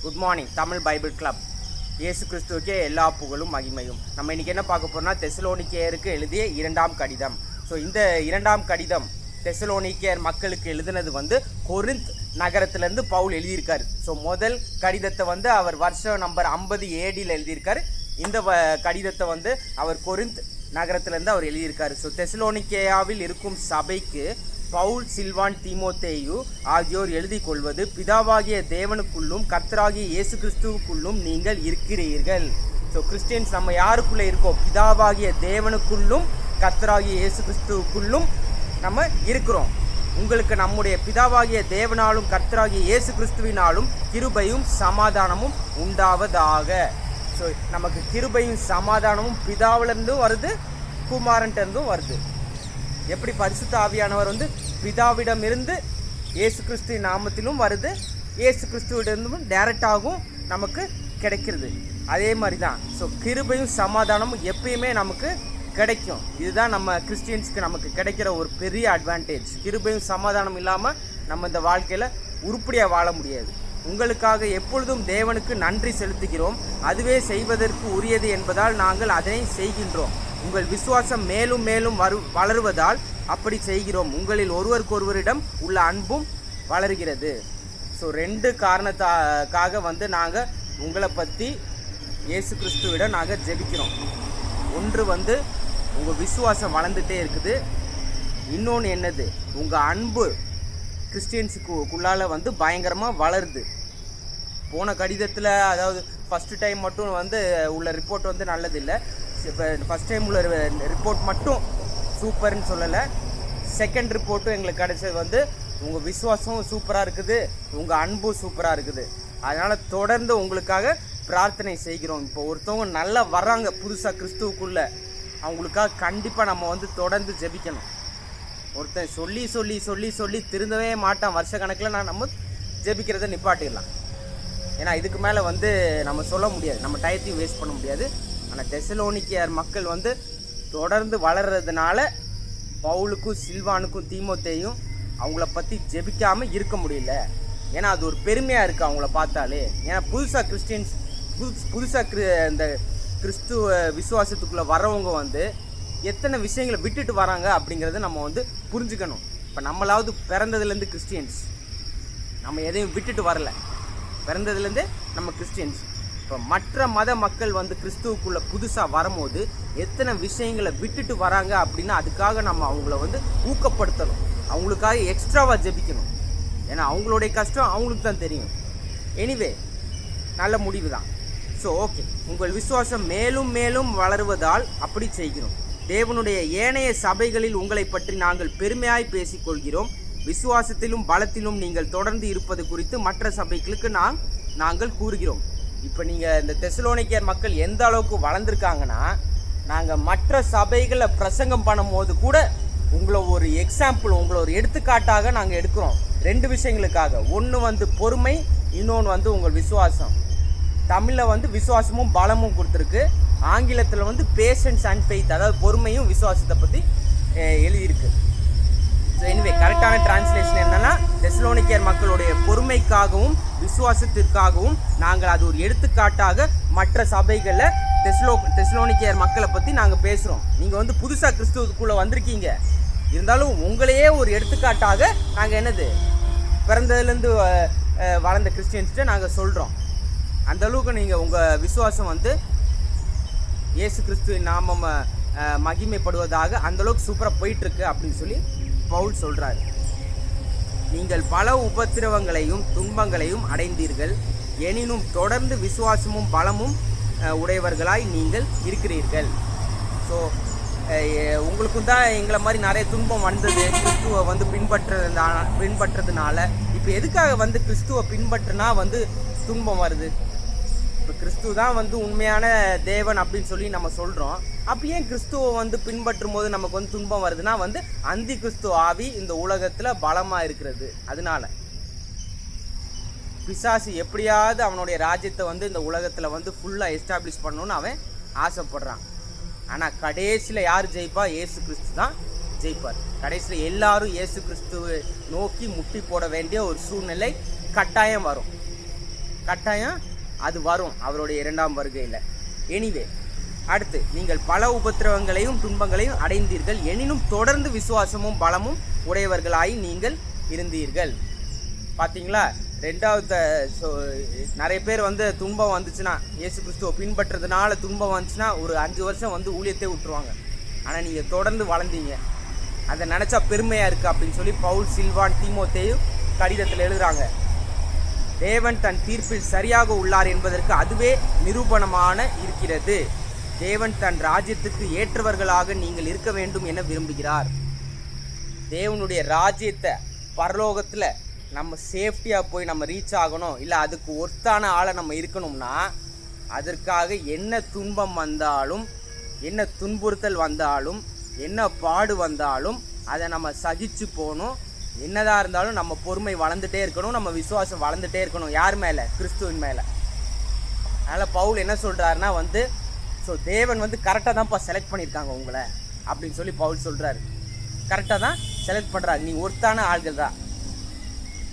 Good morning Tamil Bible club. இயேசு கிறிஸ்துவுக்கே எல்லா புகழும் மகிமையும். நம்ம இன்றைக்கி என்ன பார்க்க போகிறோம்னா தெசலோனிக்கேயருக்கு எழுதிய 2ஆம் கடிதம். ஸோ இந்த 2ஆம் கடிதம் தெசலோனிக்கேயர் மக்களுக்கு எழுதினது கொரிந்த் நகரத்திலேருந்து பவுல் எழுதியிருக்காரு. ஸோ முதல் கடிதத்தை அவர் வருஷம் நம்பர் 50 AD எழுதியிருக்காரு. இந்த கடிதத்தை அவர் கொரிந்த் நகரத்திலேருந்து அவர் எழுதியிருக்காரு. ஸோ தெசலோனிக்கேயாவில் இருக்கும் சபைக்கு பவுல், சில்வான், தீமோத்தேயு ஆகியோர் எழுதி கொள்வது, பிதாவாகிய தேவனுக்குள்ளும் கர்த்தராகிய இயேசு கிறிஸ்துவுக்குள்ளும் நீங்கள் இருக்கிறீர்கள். ஸோ கிறிஸ்டியன்ஸ் நம்ம யாருக்குள்ளே இருக்கோம்? பிதாவாகிய தேவனுக்குள்ளும் கர்த்தராகிய இயேசு கிறிஸ்துவுக்குள்ளும் நம்ம இருக்கிறோம். உங்களுக்கு நம்முடைய பிதாவாகிய தேவனாலும் கர்த்தராகிய இயேசு கிறிஸ்துவினாலும் கிருபையும் சமாதானமும் உண்டாவதாக. ஸோ நமக்கு கிருபையும் சமாதானமும் பிதாவிலிருந்தும் வருது, குமாரன்ட்டிருந்தும் வருது. எப்படி பரிசுத்த ஆவியானவர் பிதாவிடமிருந்து இயேசு கிறிஸ்து நாமத்திலும் வருது, இயேசு கிறிஸ்துவிடமும் டைரக்டாகவும் நமக்கு கிடைக்கிறது. அதே மாதிரி தான். ஸோ கிருபையும் சமாதானமும் எப்பயுமே நமக்கு கிடைக்கும். இதுதான் நம்ம கிறிஸ்டியன்ஸ்க்கு நமக்கு கிடைக்கிற ஒரு பெரிய அட்வான்டேஜ். கிருபையும் சமாதானம் இல்லாமல் நம்ம இந்த வாழ்க்கையில் உருப்படியாக வாழ முடியாது. உங்களுக்காக எப்பொழுதும் தேவனுக்கு நன்றி செலுத்துகிறோம். அதுவே செய்வதற்கு உரியது என்பதால் நாங்கள் அதனை செய்கின்றோம். உங்கள் விசுவாசம் மேலும் மேலும் வளருவதால் அப்படி செய்கிறோம். உங்களில் ஒருவருக்கொருவரிடம் உள்ள அன்பும் வளர்கிறது. ஸோ 2 காரணத்துக்காக நாங்கள் உங்களை பற்றி இயேசு கிறிஸ்துவிடம் நாங்கள் ஜெபிக்கிறோம். ஒன்று உங்கள் விசுவாசம் வளர்ந்துட்டே இருக்குது. இன்னொன்று என்னது? உங்கள் அன்பு கிறிஸ்டியன்ஸுக்குள்ளால் பயங்கரமாக வளருது. போன கடிதத்தில் அதாவது ஃபஸ்ட்டு டைம் மட்டும் உள்ள ரிப்போர்ட் நல்லதில்லை. இப்போ ஃபஸ்ட் டைம் உள்ள ரிப்போர்ட் மட்டும் சூப்பர்னு சொல்லலை. செகண்ட் ரிப்போர்ட்டும் எங்களுக்கு கிடைச்சது உங்கள் விசுவாசம் சூப்பராக இருக்குது, உங்கள் அன்பும் சூப்பராக இருக்குது. அதனால் தொடர்ந்து உங்களுக்காக பிரார்த்தனை செய்கிறோம். இப்போ ஒருத்தவங்க நல்லா வர்றாங்க புதுசாக கிறிஸ்துவுக்குள்ளே, அவங்களுக்காக கண்டிப்பாக நம்ம தொடர்ந்து ஜெபிக்கணும். ஒருத்தன் சொல்லி சொல்லி சொல்லி சொல்லி திருந்தவே மாட்டான். வருஷ கணக்கில் நம்ம ஜெபிக்கிறத நிப்பாட்டிடலாம். ஏன்னா இதுக்கு மேலே நம்ம சொல்ல முடியாது, நம்ம டயத்தையும் வேஸ்ட் பண்ண முடியாது. ஆனால் தெசலோனிக்கேயர் மக்கள் தொடர்ந்து வளர்கிறதுனால பவுலுக்கும் சில்வானுக்கும் தீமோத்தேயும் அவங்கள பற்றி ஜெபிக்காமல் இருக்க முடியல. ஏன்னா அது ஒரு பெருமையாக இருக்குது அவங்கள பார்த்தாலே. ஏன்னா புதுசாக கிறிஸ்டியன்ஸ் புதுசாக இந்த கிறிஸ்துவ விசுவாசத்துக்குள்ளே வரவங்க எத்தனை விஷயங்களை விட்டுட்டு வராங்க அப்படிங்கிறத நம்ம புரிஞ்சுக்கணும். இப்போ நம்மளாவது பிறந்ததுலேருந்து கிறிஸ்டியன்ஸ், நம்ம எதையும் விட்டுட்டு வரல. பிறந்ததுலேருந்தே நம்ம கிறிஸ்டியன்ஸ். இப்போ மற்ற மத மக்கள் கிறிஸ்துவுக்குள்ளே புதுசாக வரும்போது எத்தனை விஷயங்களை விட்டுட்டு வராங்க அப்படின்னா அதுக்காக நம்ம அவங்கள ஊக்கப்படுத்தணும். அவங்களுக்காக எக்ஸ்ட்ராவாக ஜெபிக்கணும். ஏன்னா அவங்களுடைய கஷ்டம் அவங்களுக்கு தான் தெரியும். எனிவே நல்ல முடிவு தான். ஸோ ஓகே, உங்கள் விசுவாசம் மேலும் மேலும் வளருவதால் அப்படி செய்கிறோம். தேவனுடைய ஏனைய சபைகளில் உங்களை பற்றி நாங்கள் பெருமையாய் பேசிக்கொள்கிறோம். விசுவாசத்திலும் பலத்திலும் நீங்கள் தொடர்ந்து இருப்பது குறித்து மற்ற சபைகளுக்கு நாங்கள் கூறுகிறோம். இப்போ நீங்கள் இந்த தெசலோனிக்கேயர் மக்கள் எந்த அளவுக்கு வளர்ந்துருக்காங்கன்னா, நாங்கள் மற்ற சபைகளை பிரசங்கம் பண்ணும்போது கூட உங்களை ஒரு எக்ஸாம்பிள், உங்களை ஒரு எடுத்துக்காட்டாக நாங்கள் எடுக்கிறோம். 2 விஷயங்களுக்காக. ஒன்று பொறுமை, இன்னொன்று உங்கள் விசுவாசம். தமிழில் விசுவாசமும் பலமும் கொடுத்துருக்கு. ஆங்கிலத்தில் பேஷன்ஸ் அண்ட் ஃபெய்த், அதாவது பொறுமையும் விசுவாசத்தை பற்றி எழுதியிருக்கு. ஸோ எனிவே கரெக்டான டிரான்ஸ்லேஷன் என்னென்னா, தெசலோனிக்கேயர் மக்களுடைய பொறுமைக்காகவும் விசுவாசத்திற்காகவும் நாங்கள் அது ஒரு எடுத்துக்காட்டாக மற்ற சபைகளில் தெசலோனிக்கேயர் மக்களை பற்றி நாங்கள் பேசுகிறோம். நீங்கள் புதுசாக கிறிஸ்துவுக்குள்ளே வந்திருக்கீங்க, இருந்தாலும் உங்களையே ஒரு எடுத்துக்காட்டாக நாங்கள் என்னது பிறந்ததுலேருந்து வளர்ந்த கிறிஸ்டியன்ஸ்கிட்ட நாங்கள் சொல்கிறோம். அந்தளவுக்கு நீங்கள் உங்கள் விசுவாசம் இயேசு கிறிஸ்துவின் நாமம் மகிமைப்படுவதாக அந்தளவுக்கு சூப்பராக போயிட்டுருக்கு அப்படின்னு சொல்லி பவுல் சொல்கிறார். நீங்கள் பல உபத்திரவங்களையும் துன்பங்களையும் அடைந்தீர்கள், எனினும் தொடர்ந்து விசுவாசமும் பலமும் உடையவர்களாய் நீங்கள் இருக்கிறீர்கள். ஸோ உங்களுக்கும் தான் எங்களை மாதிரி நிறைய துன்பம் வந்தது கிறிஸ்துவை பின்பற்றதுனால. இப்போ எதுக்காக கிறிஸ்துவை பின்பற்றினா துன்பம் வருது? இப்போ கிறிஸ்துவ தான் உண்மையான தேவன் அப்படின்னு சொல்லி நம்ம சொல்கிறோம். அப்போ ஏன் கிறிஸ்துவை பின்பற்றும் போது நமக்கு துன்பம் வருதுன்னா அந்தி கிறிஸ்துவ ஆவி இந்த உலகத்தில் பலமாக இருக்கிறது. அதனால பிசாசு எப்படியாவது அவனுடைய ராஜ்யத்தை இந்த உலகத்தில் ஃபுல்லாக எஸ்டாப்ளிஷ் பண்ணணுன்னு அவன் ஆசைப்படுறான். ஆனால் கடைசியில் யார் ஜெயிப்பா? இயேசு கிறிஸ்து தான் ஜெயிப்பார். கடைசியில் எல்லாரும் இயேசு கிறிஸ்துவை நோக்கி முட்டி போட வேண்டிய ஒரு சூழ்நிலை கட்டாயம் வரும். கட்டாயம் அது வரும் அவருடைய இரண்டாம் வருகையில். எனிவே, அடுத்து, நீங்கள் பல உபத்திரவங்களையும் துன்பங்களையும் அடைந்தீர்கள், எனினும் தொடர்ந்து விசுவாசமும் பலமும் உடையவர்களாய் நீங்கள் இருந்தீர்கள். பார்த்தீங்களா? ரெண்டாவது நிறைய பேர் துன்பம் வந்துச்சுன்னா, இயேசு கிறிஸ்துவை பின்பற்றதுனால துன்பம் வந்துச்சுன்னா ஒரு 5 வருஷம் ஊழியத்தை விட்டுருவாங்க. ஆனால் நீங்கள் தொடர்ந்து வளர்ந்தீங்க, அதை நினச்சா பெருமையாக இருக்குது அப்படின்னு சொல்லி பவுல், சில்வான், தீமோத்தேயு கடிதத்தில் எழுதுகிறாங்க. தேவன் தன் தீர்ப்பில் சரியாக உள்ளார் என்பதற்கு அதுவே நிரூபணமான இருக்கிறது. தேவன் தன் ராஜ்யத்துக்கு ஏற்றவர்களாக நீங்கள் இருக்க வேண்டும் என விரும்புகிறார். தேவனுடைய ராஜ்யத்தை பரலோகத்தில் நம்ம சேஃப்டியாக போய் நம்ம ரீச் ஆகணும், இல்லை அதுக்கு ஒர்த்தான ஆளை நம்ம இருக்கணும்னா அதற்காக என்ன துன்பம் வந்தாலும், என்ன துன்புறுத்தல் வந்தாலும், என்ன பாடு வந்தாலும் அதை நம்ம சகிச்சு போகணும். என்னதாக இருந்தாலும் நம்ம பொறுமை வளர்ந்துட்டே இருக்கணும், நம்ம விசுவாசம் வளர்ந்துட்டே இருக்கணும். யார் மேலே? கிறிஸ்துவின் மேலே. அதனால் பவுல் என்ன சொல்கிறாருன்னா ஸோ தேவன் கரெக்டாக தான்ப்பா செலக்ட் பண்ணியிருக்காங்க உங்களை அப்படின்னு சொல்லி பவுல் சொல்கிறாரு. கரெக்டாக தான் செலக்ட் பண்ணுறாரு, நீ ஒருத்தான ஆள்கள் தான்.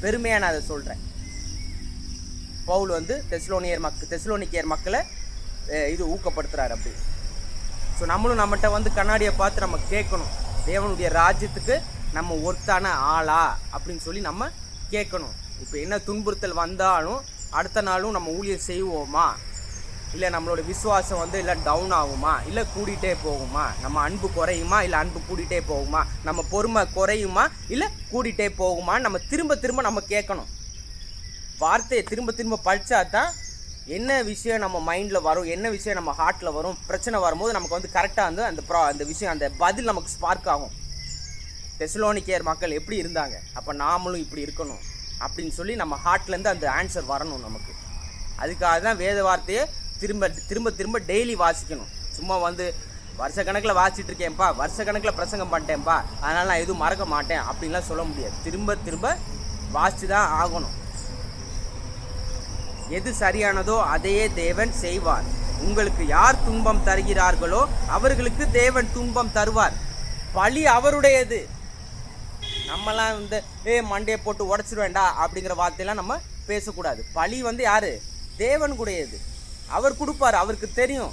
பெருமையாக நான் அதை சொல்கிறேன். பவுல் தெசலோனிக்கேயர் மக்களை இது ஊக்கப்படுத்துகிறார் அப்படி. ஸோ நம்மளும் நம்மகிட்ட கண்ணாடியை பார்த்து நம்ம கேட்கணும், தேவனுடைய ராஜ்யத்துக்கு நம்ம ஒருத்தான ஆளா அப்படின்னு சொல்லி நம்ம கேட்கணும். இப்போ என்ன துன்புறுத்தல் வந்தாலும் அடுத்த நாளும் நம்ம ஊழியம் செய்வோமா, இல்லை நம்மளோட விசுவாசம் இல்லை டவுன் ஆகுமா, இல்லை கூடிகிட்டே போகுமா, நம்ம அன்பு குறையுமா, இல்லை அன்பு கூடிகிட்டே போகுமா, நம்ம பொறுமை குறையுமா, இல்லை கூடிகிட்டே போகுமா, நம்ம திரும்ப திரும்ப நம்ம கேட்கணும். வார்த்தையை திரும்ப திரும்ப படித்தா தான் என்ன விஷயம் நம்ம மைண்டில் வரும், என்ன விஷயம் நம்ம ஹார்ட்டில் வரும். பிரச்சனை வரும்போது நமக்கு கரெக்டாக அந்த விஷயம், அந்த பதில் நமக்கு ஸ்பார்க் ஆகும். தெசலோனிக்கேயர் மக்கள் எப்படி இருந்தாங்க, அப்போ நாமளும் இப்படி இருக்கணும் அப்படின்னு சொல்லி நம்ம ஹார்ட்லேருந்து அந்த ஆன்சர் வரணும் நமக்கு. அதுக்காக தான் வேத வார்த்தையை திரும்ப திரும்ப திரும்ப டெய்லி வாசிக்கணும். சும்மா வருஷக்கணக்கில் வாசிச்சுட்டு இருக்கேன்ப்பா, வருஷக்கணக்கில் பிரசங்கம் பண்ணிட்டேன்ப்பா, அதனால் நான் எதுவும் மறக்க மாட்டேன் அப்படின்லாம் சொல்ல முடியாது. திரும்ப திரும்ப வாசித்து தான் ஆகணும். எது சரியானதோ அதையே தேவன் செய்வார். உங்களுக்கு யார் துன்பம் தருகிறார்களோ அவர்களுக்கு தேவன் துன்பம் தருவார். பழி அவருடையது. நம்மலாம் மண்டையை போட்டு உடச்சிருவேண்டா அப்படிங்கிற வார்த்தையெல்லாம் நம்ம பேசக்கூடாது. பழி யாரு? தேவன் கூடையது. அவர் கொடுப்பார். அவருக்கு தெரியும்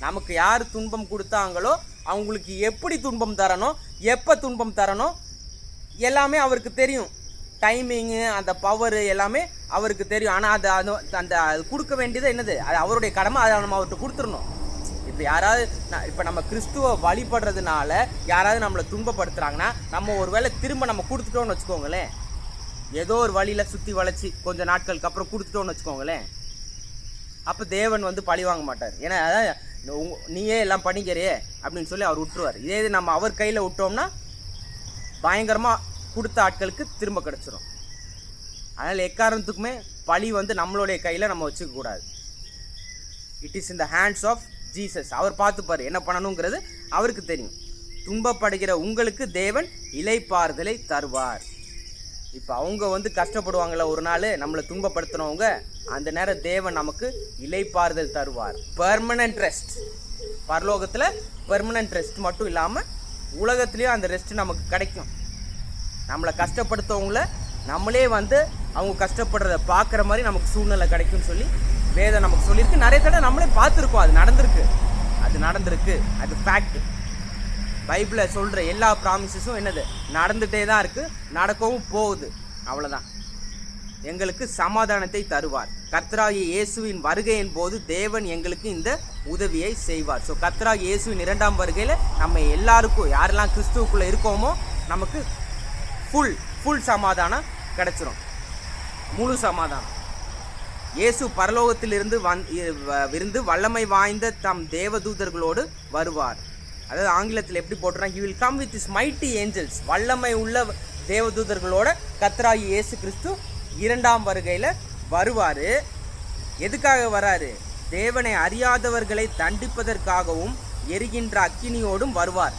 நமக்கு யார் துன்பம் கொடுத்தாங்களோ அவங்களுக்கு எப்படி துன்பம் தரணும், எப்போ துன்பம் தரணும், எல்லாமே அவருக்கு தெரியும். டைமிங்கு, அந்த பவரு எல்லாமே அவருக்கு தெரியும். ஆனால் அது கொடுக்க வேண்டியது என்னது? அது அவருடைய கடமை. அதை நம்ம அவர்கிட்ட கொடுத்துடணும். இப்போ இப்போ நம்ம கிறிஸ்துவை வழிபடுறதுனால யாராவது நம்மளை துன்பப்படுத்துகிறாங்கன்னா நம்ம ஒரு வேளை திரும்ப நம்ம கொடுத்துட்டோன்னு வச்சுக்கோங்களேன், ஏதோ ஒரு வழியில் சுற்றி வளைச்சி கொஞ்சம் நாட்களுக்கு அப்புறம் கொடுத்துட்டோன்னு வச்சுக்கோங்களேன், அப்போ தேவன் பழி வாங்க மாட்டார். ஏன்னா நீயே எல்லாம் பண்ணிக்கிறியே அப்படின்னு சொல்லி அவர் விட்டுருவார். இதே இது நம்ம அவர் கையில் விட்டோம்னா பயங்கரமாக கொடுத்த ஆட்களுக்கு திரும்ப கிடச்சிரும். அதனால் எக்காரணத்துக்குமே பழி நம்மளுடைய கையில் நம்ம வச்சுக்கக்கூடாது. It is in the hands of Jesus. அவர் பார்த்துப்பார் என்ன பண்ணணுங்கிறது அவருக்கு தெரியும். துன்பப்படுகிற உங்களுக்கு தேவன் இளைப்பாறுதலை தருவார். இப்போ அவங்க கஷ்டப்படுவாங்கள ஒரு நாள், நம்மளை துன்பப்படுத்தினவங்க, அந்த நேரம் தேவன் நமக்கு இளைப்பாறுதல் தருவார். Permanent rest. பரலோகத்தில் பெர்மனன்ட் ரெஸ்ட் மட்டும் இல்லாமல் உலகத்துலேயும் அந்த ரெஸ்ட் நமக்கு கிடைக்கும். நம்மளை கஷ்டப்படுத்தவங்கள நம்மளே அவங்க கஷ்டப்படுறத பார்க்குற மாதிரி நமக்கு சூழ்நிலை கிடைக்கும்னு சொல்லி வேதம் நமக்கு சொல்லியிருக்கு. நிறைய தடவை நம்மளே பார்த்துருக்கோம். அது நடந்திருக்கு. அது ஃபேக்ட். பைபிளில் சொல்கிற எல்லா ப்ராமிசஸும் என்னது? நடந்துகிட்டே தான் இருக்குது, நடக்கவும் போகுது. அவ்வளோதான். எங்களுக்கு சமாதானத்தை தருவார். கர்த்தராகிய இயேசுவின் வருகையின் போது தேவன் எங்களுக்கு இந்த உதவியை செய்வார். ஸோ கர்த்தராகிய இயேசுவின் 2ஆம் வருகையில் நம்ம எல்லாருக்கும், யாரெல்லாம் கிறிஸ்துவுக்குள்ளே இருக்கோமோ, நமக்கு ஃபுல் சமாதானம் கிடச்சிரும். முழு சமாதானம். இயேசு பரலோகத்திலிருந்து விருந்து வல்லமை வாய்ந்த தம் தேவதூதர்களோடு வருவார். அதாவது ஆங்கிலத்தில் எப்படி போட்டுறாங்க, he will come with his mighty angels. வல்லமை உள்ள தேவதூதர்களோட கர்த்தராகிய இயேசு கிறிஸ்து 2ஆம் வருகையில் வருவார். எதுக்காக வராரு? தேவனை அறியாதவர்களை தண்டிப்பதற்காகவும் எரிகின்ற அக்கினியோடும் வருவார்.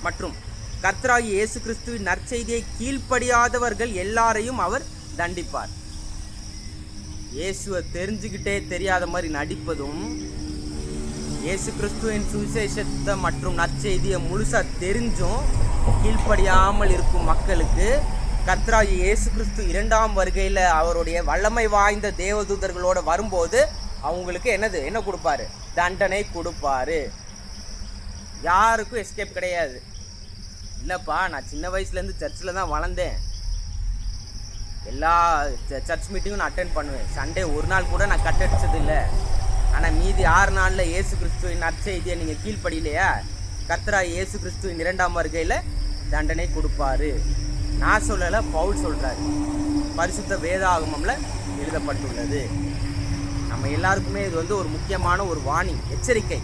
மற்றும் கர்த்தராகிய இயேசு கிறிஸ்துவின் நற்செய்தியை கீழ்ப்படியாதவர்கள் எல்லாரையும் அவர் தண்டிப்பார். இயேசுவை தெரிஞ்சுக்கிட்டே தெரியாத மாதிரி நடிப்பதும், இயேசு கிறிஸ்துவின் சுவிசேஷத்தை மற்றும் நற்செய்தியை முழுசாக தெரிஞ்சும் கீழ்ப்படியாமல் இருக்கும் மக்களுக்கு கர்த்தராகிய இயேசு கிறிஸ்து இரண்டாம் வருகையில் அவருடைய வல்லமை வாய்ந்த தேவதூதர்களோடு வரும்போது அவங்களுக்கு என்ன கொடுப்பாரு? தண்டனை கொடுப்பாரு. யாருக்கும் எஸ்கேப் கிடையாது. இல்லைப்பா, நான் சின்ன வயசுலேருந்து சர்ச்சில் தான் வளர்ந்தேன், எல்லா சர்ச் மீட்டிங்கும் நான் அட்டென்ட் பண்ணுவேன், சண்டே ஒரு நாள் கூட நான் கட்டடிச்சது இல்லை, ஆனால் மீதி 6 நாளில் இயேசு கிறிஸ்துவின் நற்செய்தியை நீங்கள் கீழ்ப்படியிலையா, கர்த்தராகிய இயேசு கிறிஸ்துவின் இரண்டாம் வருகையில் தண்டனை கொடுப்பாரு. நான் சொல்லலை, பவுல் சொல்கிறாரு, பரிசுத்த வேதாகமம்ல எழுதப்பட்டுள்ளது. நம்ம எல்லாருக்குமே இது ஒரு முக்கியமான ஒரு வார்னிங், எச்சரிக்கை.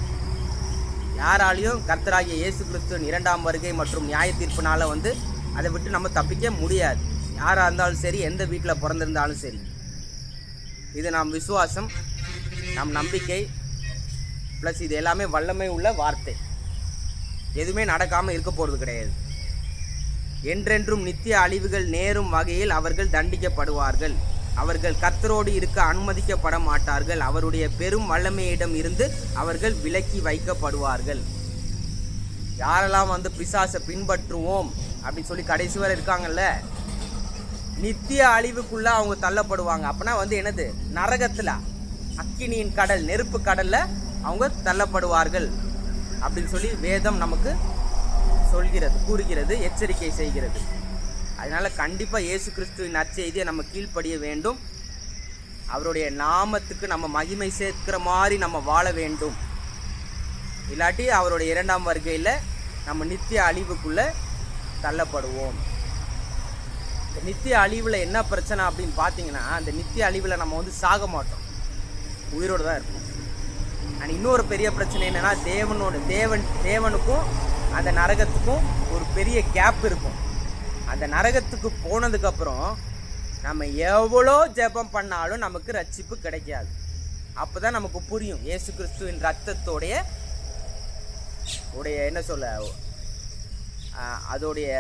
யாராலையும் கர்த்தராகிய இயேசு கிறிஸ்துவின் இரண்டாம் வருகை மற்றும் நியாய தீர்ப்புனால அதை விட்டு நம்ம தப்பிக்க முடியாது. யாராக இருந்தாலும் சரி, எந்த வீட்டில் பிறந்திருந்தாலும் சரி. இது நம் விசுவாசம், நம் நம்பிக்கை, ப்ளஸ் இது எல்லாமே வல்லமை உள்ள வார்த்தை. எதுவுமே நடக்காமல் இருக்க போகிறது கிடையாது. என்றென்றும் நித்திய அழிவுகள் நேரும் வகையில் அவர்கள் தண்டிக்கப்படுவார்கள். அவர்கள் கர்த்தரோடு இருக்க அனுமதிக்கப்பட மாட்டார்கள். அவருடைய பெரும் வல்லமையிடம் இருந்து அவர்கள் விலக்கி வைக்கப்படுவார்கள். யாரெல்லாம் பிசாசை பின்பற்றுவோம் அப்படின்னு சொல்லி கடைசி வரை இருக்காங்கல்ல, நித்திய அழிவுக்குள்ள அவங்க தள்ளப்படுவாங்க. அப்பனா என்னது? நரகத்தில், அக்கினியின் கடல், நெருப்பு கடல்ல அவங்க தள்ளப்படுவார்கள் அப்படின்னு சொல்லி வேதம் நமக்கு சொல்கிறது, கூறுகிறது, எச்சரிக்கை செய்கிறது. அதனால் கண்டிப்பாக இயேசு கிறிஸ்துவின் நற்செய்தியை நம்ம கீழ்ப்படிய வேண்டும். அவருடைய நாமத்துக்கு நம்ம மகிமை சேர்க்கிற மாதிரி நம்ம வாழ வேண்டும். இல்லாட்டி அவருடைய இரண்டாம் வருகையில் நம்ம நித்திய அழிவுக்குள்ளே தள்ளப்படுவோம். இந்த நித்திய அழிவில் என்ன பிரச்சனை அப்படின்னு பார்த்தீங்கன்னா, அந்த நித்திய அழிவில் நம்ம சாக மாட்டோம், உயிரோடு தான் இருப்போம். அண்ட் இன்னொரு பெரிய பிரச்சனை என்னென்னா, தேவனுக்கும் அந்த நரகத்துக்கும் ஒரு பெரிய கேப் இருக்கும். அந்த நரகத்துக்கு போனதுக்கப்புறம் நம்ம எவ்வளோ ஜெபம் பண்ணாலும் நமக்கு ரட்சிப்பு கிடைக்காது. அப்போ தான் நமக்கு புரியும் இயேசு கிறிஸ்துவின் ரத்தத்தோடைய என்ன சொல்ல, அதோடைய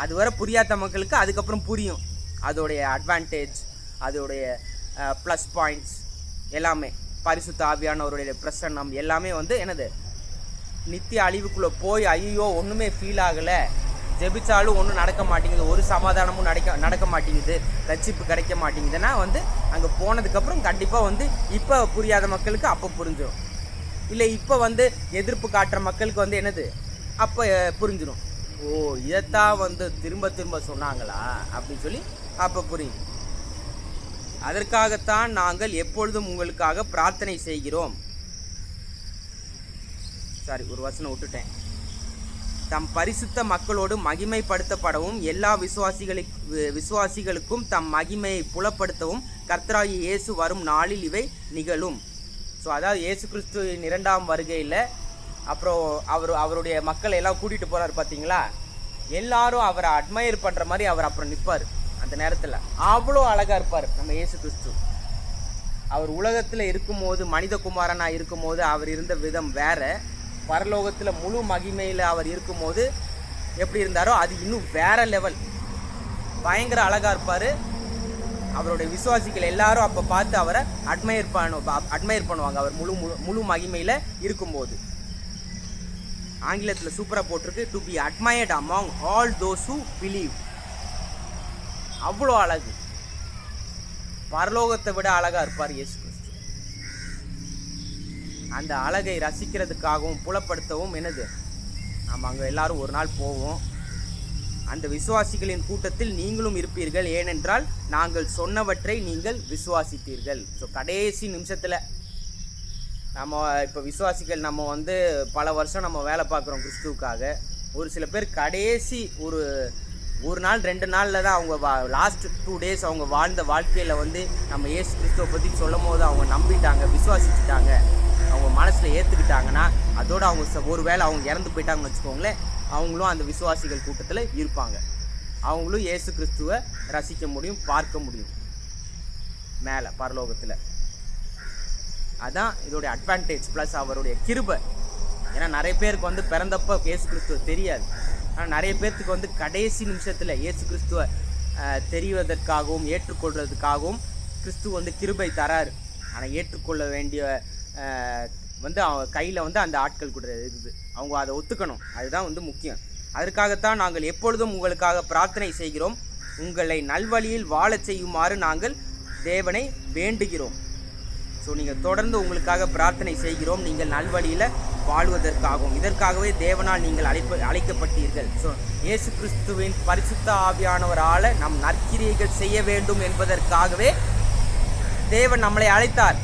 அது வரை புரியாத மக்களுக்கு அதுக்கப்புறம் புரியும் அதோடைய அட்வான்டேஜ், அதோடைய ப்ளஸ் பாயிண்ட்ஸ் எல்லாமே. பரிசுத்த ஆவியானவருடைய பிரசன்னம் எல்லாமே என்னது, நித்திய அழிவுக்குள்ளே போய் ஐயோ ஒன்றுமே ஃபீல் ஆகலை, ஜெபிச்சாலும் ஒன்றும் நடக்க மாட்டேங்குது, ஒரு சமாதானமும் நடக்க மாட்டேங்குது, ரட்சிப்பு கிடைக்க மாட்டேங்குதுன்னா அங்கே போனதுக்கப்புறம் கண்டிப்பாக இப்போ புரியாத மக்களுக்கு அப்போ புரிஞ்சிடும். இல்லை இப்போ எதிர்ப்பு காட்டுற மக்களுக்கு என்னது, அப்போ புரிஞ்சிடும். ஓ, இதைத்தான் திரும்ப திரும்ப சொன்னாங்களா அப்படின்னு சொல்லி அப்போ புரியும். அதற்காகத்தான் நாங்கள் எப்பொழுதும் உங்களுக்காக பிரார்த்தனை செய்கிறோம். ஒரு வசனம் விட்டுட்டேன். தம் பரிசுத்த மக்களோடு மகிமைப்படுத்தப்படவும் எல்லா விசுவாசிகளுக்கும் தம் மகிமையை புலப்படுத்தவும் கர்த்தராகிய இயேசு வரும் நாளில் இவை நிகழும். ஸோ அதாவது இயேசு கிறிஸ்துவின் இரண்டாம் வருகையில் அப்புறம் அவருடைய மக்களை எல்லாம் கூட்டிகிட்டு போகிறார் பார்த்தீங்களா, எல்லாரும் அவரை அட்மையர் பண்ணுற மாதிரி அவர் அப்புறம் நிற்பார். அந்த நேரத்தில் அவ்வளோ அழகாக இருப்பார் நம்ம இயேசு கிறிஸ்து. அவர் உலகத்தில் இருக்கும்போது, மனித குமாரனாக இருக்கும்போது அவர் இருந்த விதம் வேற. பரலோகத்தில் முழு மகிமையில் அவர் இருக்கும்போது எப்படி இருந்தாரோ அது இன்னும் வேற லெவல், பயங்கர அழகாக இருப்பார். அவருடைய விசுவாசிகள் எல்லாரும் அப்போ பார்த்து அவரை அட்மையர் பண்ணுவாங்க அவர் முழு மகிமையில் இருக்கும்போது. ஆங்கிலத்தில் சூப்பராக போட்டிருக்கு, to be admired among all those who believe. அவ்வளோ அழகு, பரலோகத்தை விட அழகாக இருப்பார் இயேசு கிறிஸ்து. அந்த அழகை ரசிக்கிறதுக்காகவும் புலப்படுத்தவும் நாம் அங்கே எல்லாரும் ஒரு நாள் போவோம். அந்த விசுவாசிகளின் கூட்டத்தில் நீங்களும் இருப்பீர்கள், ஏனென்றால் நாங்கள் சொன்னவற்றை நீங்கள் விசுவாசித்தீர்கள். ஸோ கடைசி நிமிஷத்தில் நம்ம இப்போ விசுவாசிகள் நம்ம பல வருஷம் நம்ம வேலை பார்க்குறோம் கிறிஸ்துவுக்காக. ஒரு சில பேர் கடைசி ஒரு நாள் 2 நாளில் தான் அவங்க லாஸ்ட் 2 days அவங்க வாழ்ந்த வாழ்க்கையில் நம்ம இயேசு கிறிஸ்துவை பற்றி சொல்லும் போது அவங்க நம்பிட்டாங்க, விசுவாசிச்சுட்டாங்க, அவங்க மனசில் ஏற்றுக்கிட்டாங்கன்னா அதோடு அவங்க ஒரு வேளை அவங்க இறந்து போயிட்டாங்கன்னு வச்சுக்கோங்களேன், அவங்களும் அந்த விசுவாசிகள் கூட்டத்தில் இருப்பாங்க. அவங்களும் இயேசு கிறிஸ்துவை ரசிக்க முடியும், பார்க்க முடியும் மேலே பரலோகத்தில். அதான் இதோடைய அட்வான்டேஜ் ப்ளஸ் அவருடைய கிருபை. ஏன்னா நிறைய பேருக்கு பிறந்தப்போ இயேசு கிறிஸ்துவ தெரியாது. ஆனால் நிறைய பேர்த்துக்கு கடைசி நிமிஷத்தில் இயேசு கிறிஸ்துவை தெரிவதற்காகவும் ஏற்றுக்கொள்வதற்காகவும் கிறிஸ்துவ கிருபை தராரு. ஆனால் ஏற்றுக்கொள்ள வேண்டிய அவங்க கையில் அந்த ஆட்கள் கூட இருக்குது, அவங்க அதை ஒத்துக்கணும். அதுதான் முக்கியம். அதற்காகத்தான் நாங்கள் எப்பொழுதும் உங்களுக்காக பிரார்த்தனை செய்கிறோம். உங்களை நல்வழியில் வாழச் செய்யுமாறு நாங்கள் தேவனை வேண்டுகிறோம். ஸோ நீங்கள் தொடர்ந்து உங்களுக்காக பிரார்த்தனை செய்கிறோம், நீங்கள் நல்வழியில் வாழ்வதற்காகவும். இதற்காகவே தேவனால் நீங்கள் அழைக்கப்பட்டீர்கள். ஸோ இயேசு கிறிஸ்துவின் பரிசுத்த ஆவியானவரால் நம் நற்கிரியைகள் செய்ய வேண்டும் என்பதற்காகவே தேவன் நம்மளை அழைத்தார்.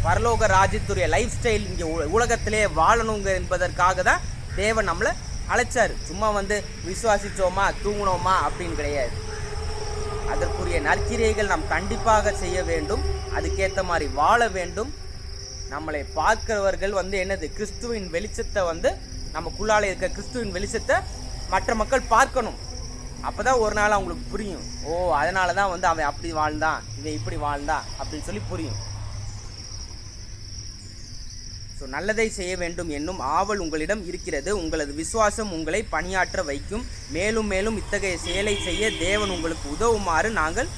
பரலோக ராஜ்யத்துடைய லைஃப் ஸ்டைல் இங்கே உலகத்திலே வாழணுங்க என்பதற்காக தான் தேவன் நம்மளை அழைச்சார். சும்மா விசுவாசித்தோமா தூங்கினோமா அப்படின்னு கிடையாது. அதற்குரிய நற்கிரியைகள் நாம் கண்டிப்பாக செய்ய வேண்டும், அதுக்கேற்ற மாதிரி வாழ வேண்டும். நம்மளை பார்க்கிறவர்கள் என்னது, கிறிஸ்துவின் வெளிச்சத்தை நமக்குள்ளால இருக்க கிறிஸ்துவின் வெளிச்சத்தை மற்ற மக்கள் பார்க்கணும். அப்போ தான் ஒரு நாள் அவங்களுக்கு புரியும், ஓ அதனால தான் அவன் அப்படி வாழ்ந்தான், இவன் இப்படி வாழ்ந்தான் அப்படின்னு சொல்லி புரியும். ஸோ நல்லதை செய்ய வேண்டும் என்னும் ஆவல் உங்களிடம் இருக்கிறது. உங்களது விசுவாசம் உங்களை பணியாற்ற வைக்கும். மேலும் மேலும் இத்தகைய செயலை செய்ய தேவன் உங்களுக்கு உதவுமாறு நாங்கள்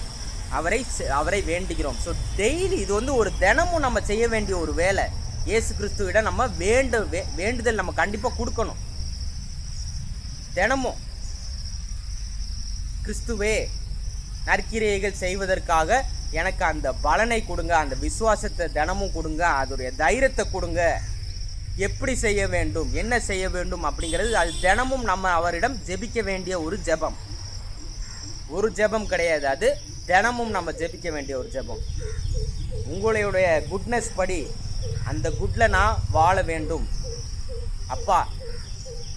அவரை வேண்டுகிறோம். ஸோ டெய்லி இது ஒரு தினமும் நம்ம செய்ய வேண்டிய ஒரு வேலை. இயேசு கிறிஸ்துவிடம் நம்ம வேண்டுதல் நம்ம கண்டிப்பாக கொடுக்கணும். தினமும் கிறிஸ்துவே நற்கிரியைகள் செய்வதற்காக எனக்கு அந்த பலனை கொடுங்க, அந்த விசுவாசத்தை தினமும் கொடுங்க, அதோடைய தைரியத்தை கொடுங்க. எப்படி செய்ய வேண்டும், என்ன செய்ய வேண்டும் அப்படிங்கிறது அது தினமும் நம்ம அவரிடம் ஜெபிக்க வேண்டிய ஒரு ஜெபம். ஒரு ஜெபம் கிடையாது, அது தினமும் நம்ம ஜெபிக்க வேண்டிய ஒரு ஜெபம். உங்களுடைய குட்னஸ் படி அந்த குட்ல நான் வாழ வேண்டும் அப்பா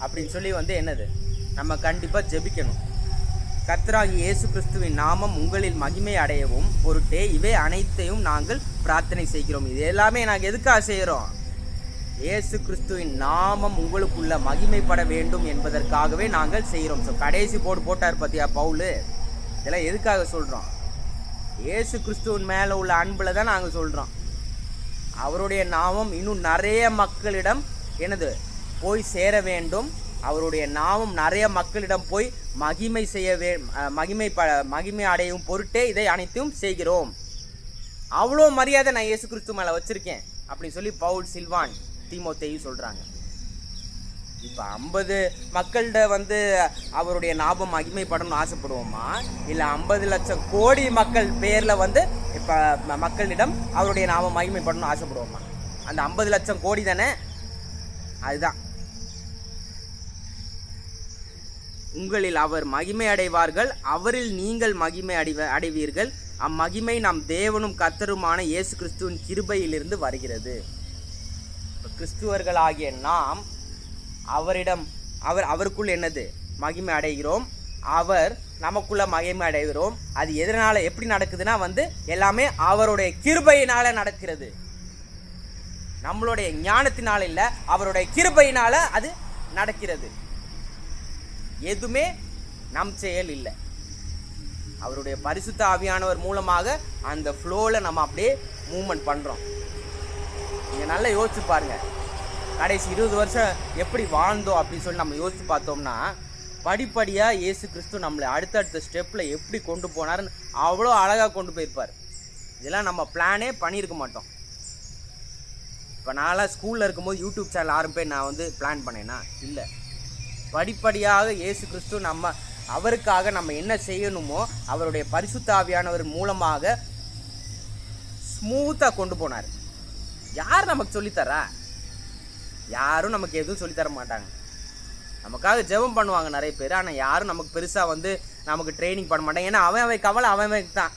அப்படின்னு சொல்லி என்னது நம்ம கண்டிப்பாக ஜெபிக்கணும். கர்த்தராகிய இயேசு கிறிஸ்துவின் நாமம் உங்களில் மகிமை அடையவும் பொருட்டே இவை அனைத்தையும் நாங்கள் பிரார்த்தனை செய்கிறோம். இது எல்லாமே நாங்கள் எதுக்காக செய்கிறோம்? இயேசு கிறிஸ்துவின் நாமம் உங்களுக்குள்ள மகிமைப்பட வேண்டும் என்பதற்காகவே நாங்கள் செய்கிறோம். ஸோ கடைசி போட்டார் பார்த்தியா பவுல், இதெல்லாம் எதுக்காக சொல்கிறோம்? இயேசு கிறிஸ்துவின் மேலே உள்ள அன்பில் தான் நாங்கள் சொல்கிறோம். அவருடைய நாமம் இன்னும் நிறைய மக்களிடம் போய் சேர வேண்டும். அவருடைய நாமம் நிறைய மக்களிடம் போய் மகிமை அடையும் பொருட்டே இதை அனைத்தையும் செய்கிறோம். அவ்வளோ மரியாதை நான் இயேசு கிறிஸ்து மேலே வச்சுருக்கேன் அப்படின்னு சொல்லி பவுல், சில்வான், தீமோத்தேயும் சொல்கிறாங்க. இப்போ 50 மக்கள்கிட்ட அவருடைய நாமம் மகிமைப்படணும்னு ஆசைப்படுவோமா, இல்லை 50 லட்சம் கோடி மக்கள் பேரில் இப்போ மக்களிடம் அவருடைய நாமம் மகிமைப்படணும்னு ஆசைப்படுவோமா? அந்த 50 லட்சம் கோடி தானே, அதுதான். உங்களில் அவர் மகிமை அடைவார்கள், அவரில் நீங்கள் மகிமை அடைவீர்கள். அம்மகிமை நம் தேவனும் கர்த்தருமான இயேசு கிறிஸ்துவின் கிருபையிலிருந்து வருகிறது. கிறிஸ்துவர்களாகிய நாம் அவருக்குள் மகிமை அடைகிறோம், அவர் நமக்குள்ள மகிமை அடைகிறோம். அது எதனால எப்படி நடக்குதுன்னா எல்லாமே அவருடைய கிருபையினால நடக்கிறது. நம்மளுடைய ஞானத்தினால இல்லை, அவருடைய கிருபையினால அது நடக்கிறது. எதுவுமே நம் செயல் இல்லை, அவருடைய பரிசுத்த ஆவியானவர் மூலமாக அந்த ஃப்ளோவில் நம்ம அப்படியே மூவ்மெண்ட் பண்ணுறோம். நீங்கள் நல்லா யோசிச்சு பாருங்க, கடைசி 20 வருஷம் எப்படி வாழ்ந்தோம் அப்படின்னு சொல்லி நம்ம யோசிச்சு பார்த்தோம்னா, படிப்படியாக இயேசு கிறிஸ்து நம்மளை அடுத்தடுத்த ஸ்டெப்பில் எப்படி கொண்டு போனாருன்னு அவ்வளோ அழகாக கொண்டு போயிருப்பார். இதெல்லாம் நம்ம பிளானே பண்ணியிருக்க மாட்டோம். இப்போ நான்லாம் ஸ்கூலில் இருக்கும்போது யூடியூப் சேனல் ஆரம்பிப்பேன் நான் பிளான் பண்ணேன்னா இல்லை. படிப்படியாக இயேசு கிறிஸ்து அவருக்காக நம்ம என்ன செய்யணுமோ அவருடைய பரிசுத்த ஆவியானவர் மூலமாக ஸ்மூத்தாக கொண்டு போனார். யார் நமக்கு சொல்லித்தரா? யாரும் நமக்கு எதுவும் சொல்லித்தர மாட்டாங்க. நமக்காக ஜெபம் பண்ணுவாங்க நிறைய பேர், ஆனால் யாரும் நமக்கு பெருசாக நமக்கு ட்ரைனிங் பண்ண மாட்டாங்க. ஏன்னா அவன் கவலை அவன் தான்.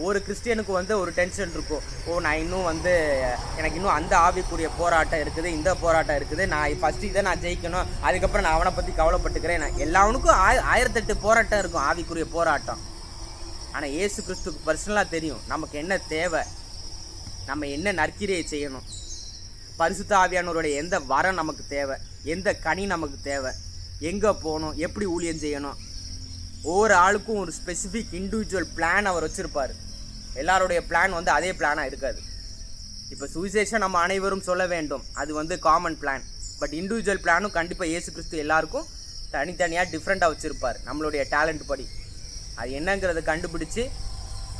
ஒரு கிறிஸ்டியனுக்கு ஒரு டென்ஷன் இருக்கும், நான் இன்னும் எனக்கு இன்னும் அந்த ஆவிக்குரிய போராட்டம் இருக்குது, இந்த போராட்டம் இருக்குது, நான் ஃபஸ்ட்டு இதை நான் ஜெயிக்கணும், அதுக்கப்புறம் நான் அவனை பற்றி கவலைப்பட்டுக்கிறேன். எல்லாவனுக்கும் 1008 போராட்டம் இருக்கும், ஆவிக்குரிய போராட்டம். ஆனால் இயேசு கிறிஸ்துக்கு பர்சனலாக தெரியும் நமக்கு என்ன தேவை, நம்ம என்ன நற்கிரியை செய்யணும், பரிசுத்த ஆவியானவருடைய எந்த வரம் நமக்கு தேவை, எந்த கனி நமக்கு தேவை, எங்கே போகணும், எப்படி ஊழியம் செய்யணும். ஒவ்வொரு ஆளுக்கும் ஒரு ஸ்பெசிஃபிக் இண்டிவிஜுவல் பிளான் அவர் வச்சுருப்பார். எல்லாருடைய பிளான் அதே பிளானாக இருக்காது. இப்போ சுவிசேஷம் நம்ம அனைவரும் சொல்ல வேண்டும், அது காமன் பிளான். பட் இண்டிவிஜுவல் பிளானும் கண்டிப்பாக இயேசு கிறிஸ்து எல்லாருக்கும் தனித்தனியாக டிஃப்ரெண்ட்டாக வச்சுருப்பார். நம்மளுடைய டேலண்ட் படி அது என்னங்கிறத கண்டுபிடிச்சி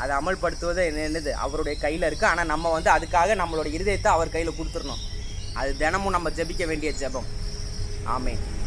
அதை அமல்படுத்துவது என்னது அவருடைய கையில் இருக்குது. ஆனால் நம்ம அதுக்காக நம்மளோட இருதயத்தை அவர் கையில் கொடுத்துடணும். அது தினமும் நம்ம ஜெபிக்க வேண்டிய ஜெபம். ஆமென்.